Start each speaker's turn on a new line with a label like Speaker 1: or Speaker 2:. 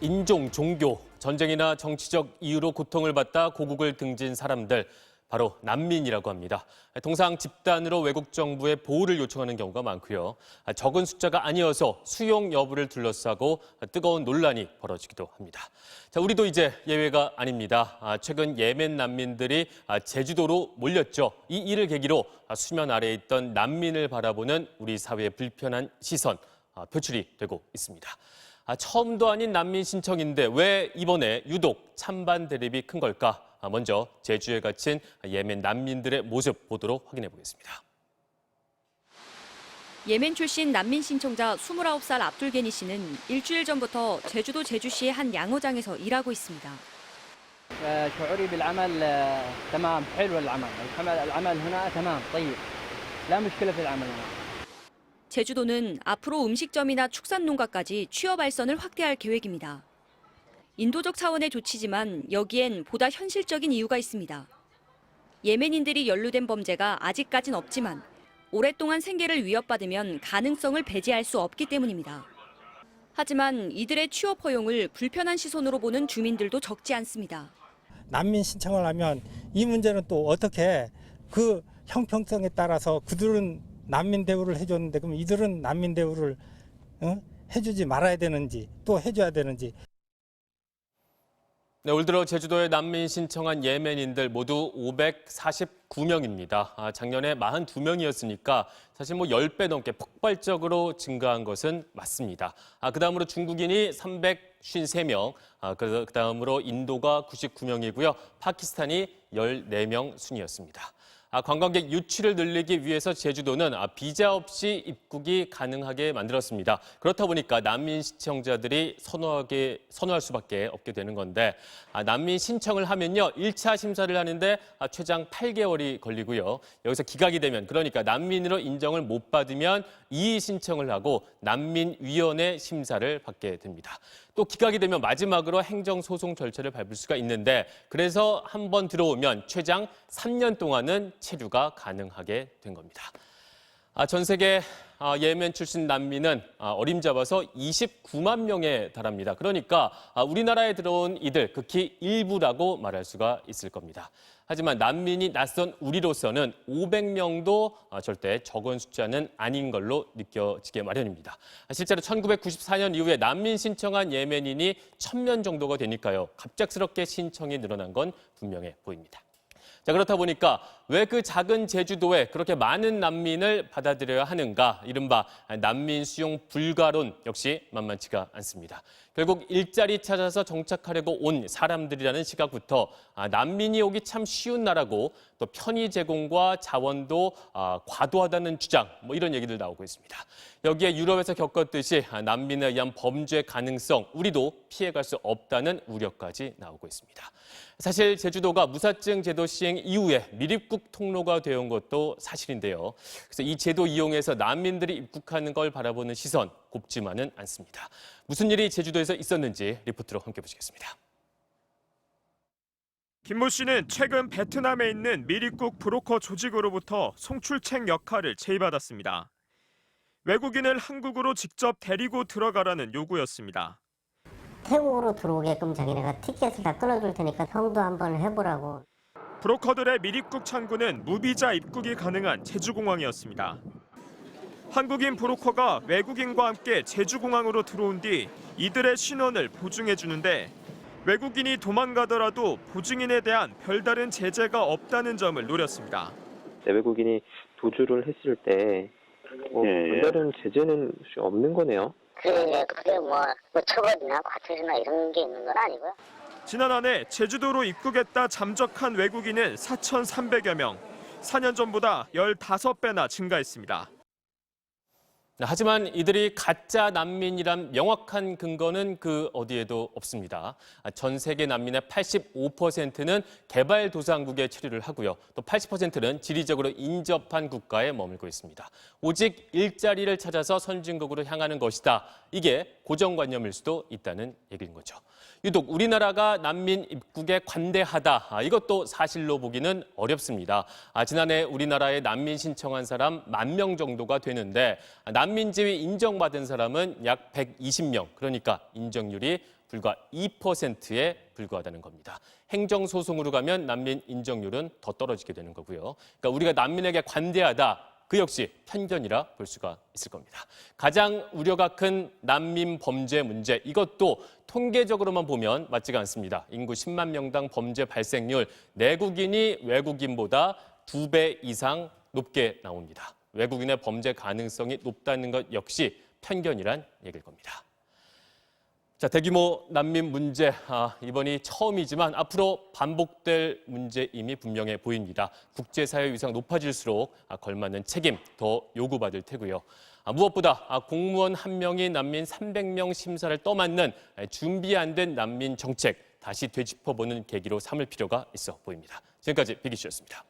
Speaker 1: 인종, 종교, 전쟁이나 정치적 이유로 고통을 받다 고국을 등진 사람들, 바로 난민이라고 합니다. 통상 집단으로 외국 정부에 보호를 요청하는 경우가 많고요. 적은 숫자가 아니어서 수용 여부를 둘러싸고 뜨거운 논란이 벌어지기도 합니다. 자, 우리도 이제 예외가 아닙니다. 최근 예멘 난민들이 제주도로 몰렸죠. 이 일을 계기로 수면 아래에 있던 난민을 바라보는 우리 사회의 불편한 시선 표출이 되고 있습니다. 처음도 아닌 난민 신청인데 왜 이번에 유독 찬반 대립이 큰 걸까? 먼저 제주에 갇힌 예멘 난민들의 모습 보도록 확인해 보겠습니다.
Speaker 2: 예멘 출신 난민 신청자 29살 압둘게니 씨는 일주일 전부터 제주도 제주시의 한 양어장에서 일하고 있습니다.
Speaker 3: شعوري بالعمل تمام حلو العمل هنا تمام طيب لا مشكلة في العمل هنا.
Speaker 2: 제주도는 앞으로 음식점이나 축산농가까지 취업 알선을 확대할 계획입니다. 인도적 차원의 조치지만 여기엔 보다 현실적인 이유가 있습니다. 예멘인들이 연루된 범죄가 아직까진 없지만 오랫동안 생계를 위협받으면 가능성을 배제할 수 없기 때문입니다. 하지만 이들의 취업 허용을 불편한 시선으로 보는 주민들도 적지 않습니다.
Speaker 4: 난민 신청을 하면 이 문제는 또 어떻게 그 형평성에 따라서 그들은 난민 대우를 해줬는데 그럼 이들은 난민 대우를 해주지 말아야 되는지 또 해줘야 되는지.
Speaker 1: 네, 올 들어 제주도에 난민 신청한 예멘인들 모두 549명입니다. 작년에 42명이었으니까 사실 10배 넘게 폭발적으로 증가한 것은 맞습니다. 그다음으로 중국인이 353명, 그다음으로 인도가 99명이고요. 파키스탄이 14명 순이었습니다. 관광객 유치를 늘리기 위해서 제주도는 비자 없이 입국이 가능하게 만들었습니다. 그렇다 보니까 난민 신청자들이 선호할 수밖에 없게 되는 건데 난민 신청을 하면요 1차 심사를 하는데 최장 8개월이 걸리고요. 여기서 기각이 되면 그러니까 난민으로 인정을 못 받으면 이의 신청을 하고 난민위원회 심사를 받게 됩니다. 또 기각이 되면 마지막으로 행정소송 절차를 밟을 수가 있는데 그래서 한 번 들어오면 최장 3년 동안은 체류가 가능하게 된 겁니다. 전 세계 예멘 출신 난민은 어림잡아서 29만 명에 달합니다. 그러니까 우리나라에 들어온 이들 극히 일부라고 말할 수가 있을 겁니다. 하지만 난민이 낯선 우리로서는 500명도 절대 적은 숫자는 아닌 걸로 느껴지게 마련입니다. 실제로 1994년 이후에 난민 신청한 예멘인이 1000명 정도가 되니까요. 갑작스럽게 신청이 늘어난 건 분명해 보입니다. 자, 그렇다 보니까 왜 그 작은 제주도에 그렇게 많은 난민을 받아들여야 하는가? 이른바 난민 수용 불가론 역시 만만치가 않습니다. 결국 일자리 찾아서 정착하려고 온 사람들이라는 시각부터 난민이 오기 참 쉬운 나라고 또 편의 제공과 자원도 과도하다는 주장 이런 얘기들 나오고 있습니다. 여기에 유럽에서 겪었듯이 난민에 의한 범죄 가능성 우리도 피해갈 수 없다는 우려까지 나오고 있습니다. 사실 제주도가 무사증 제도 시행 이후에 미입국 통로가 되어온 것도 사실인데요. 그래서 이 제도 이용해서 난민들이 입국하는 걸 바라보는 시선 곱지만은 않습니다. 무슨 일이 제주도에서 있었는지 리포트로 함께 보시겠습니다.
Speaker 5: 김모 씨는 최근 베트남에 있는 미입국 브로커 조직으로부터 송출책 역할을 제의받았습니다. 외국인을 한국으로 직접 데리고 들어가라는 요구였습니다.
Speaker 6: 태국으로 들어오게끔 자기네가 티켓을 다 끊어줄 테니까 형도 한번 해보라고.
Speaker 5: 브로커들의 미입국 창구는 무비자 입국이 가능한 제주공항이었습니다. 한국인 브로커가 외국인과 함께 제주공항으로 들어온 뒤 이들의 신원을 보증해주는데 외국인이 도망가더라도 보증인에 대한 별다른 제재가 없다는 점을 노렸습니다.
Speaker 7: 외국인이 도주를 했을 때 별다른 제재는 없는 거네요.
Speaker 6: 그게 뭐 처벌이나 과태료나 이런 게 있는 건 아니고요.
Speaker 5: 지난 한 해 제주도로 입국했다 잠적한 외국인은 4,300여 명, 4년 전보다 15배나 증가했습니다.
Speaker 1: 하지만 이들이 가짜 난민이란 명확한 근거는 그 어디에도 없습니다. 전 세계 난민의 85%는 개발도상국에 체류를 하고요. 또 80%는 지리적으로 인접한 국가에 머물고 있습니다. 오직 일자리를 찾아서 선진국으로 향하는 것이다. 이게 고정관념일 수도 있다는 얘기인 거죠. 유독 우리나라가 난민 입국에 관대하다. 이것도 사실로 보기는 어렵습니다. 지난해 우리나라에 난민 신청한 사람 10,000명 정도가 되는데 난민 지위 인정받은 사람은 약 120명. 그러니까 인정률이 불과 2%에 불과하다는 겁니다. 행정소송으로 가면 난민 인정률은 더 떨어지게 되는 거고요. 그러니까 우리가 난민에게 관대하다, 그 역시 편견이라 볼 수가 있을 겁니다. 가장 우려가 큰 난민 범죄 문제, 이것도 통계적으로만 보면 맞지가 않습니다. 인구 10만 명당 범죄 발생률, 내국인이 외국인보다 2배 이상 높게 나옵니다. 외국인의 범죄 가능성이 높다는 것 역시 편견이란 얘기일 겁니다. 자, 대규모 난민 문제, 이번이 처음이지만 앞으로 반복될 문제임이 분명해 보입니다. 국제사회 위상 높아질수록 걸맞는 책임 더 요구받을 테고요. 무엇보다 공무원 한 명이 난민 300명 심사를 떠맡는 준비 안 된 난민 정책 다시 되짚어보는 계기로 삼을 필요가 있어 보입니다. 지금까지 BKC였습니다.